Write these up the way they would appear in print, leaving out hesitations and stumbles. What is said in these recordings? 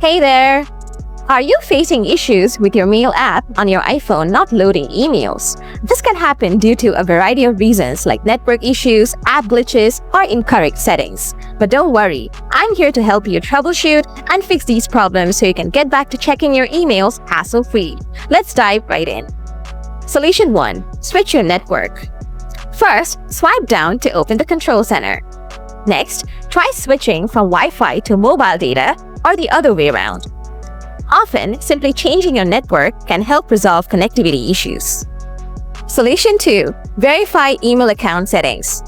Hey there! Are you facing issues with your mail app on your iPhone not loading emails? This can happen due to a variety of reasons like network issues, app glitches, or incorrect settings. But don't worry, I'm here to help you troubleshoot and fix these problems so you can get back to checking your emails hassle-free. Let's dive right in. Solution 1. Switch your network. First, swipe down to open the control center. Next, try switching from Wi-Fi to mobile data or the other way around. Often, simply changing your network can help resolve connectivity issues. Solution 2. Verify email account settings.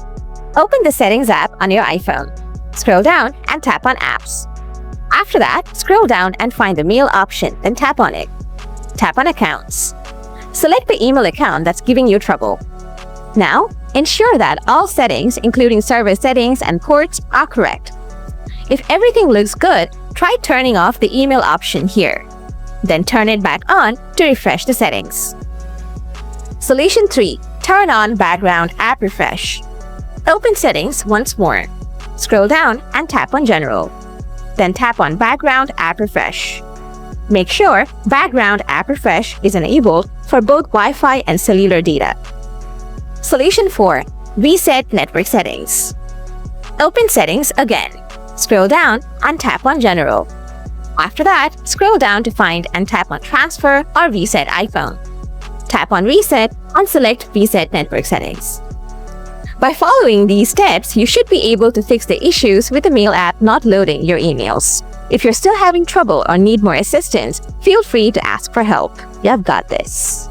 Open the Settings app on your iPhone. Scroll down and tap on Apps. After that, scroll down and find the Mail option, then tap on it. Tap on Accounts. Select the email account that's giving you trouble. Now, ensure that all settings, including server settings and ports, are correct. If everything looks good, try turning off the email option here. Then turn it back on to refresh the settings. Solution 3. Turn on Background App Refresh. Open Settings once more. Scroll down and tap on General. Then tap on Background App Refresh. Make sure Background App Refresh is enabled for both Wi-Fi and cellular data. Solution 4. Reset Network Settings. Open Settings again. Scroll down and tap on General. After that, scroll down to find and tap on Transfer or Reset iPhone. Tap on Reset and select Reset Network Settings. By following these steps, you should be able to fix the issues with the Mail app not loading your emails. If you're still having trouble or need more assistance, feel free to ask for help. You've got this.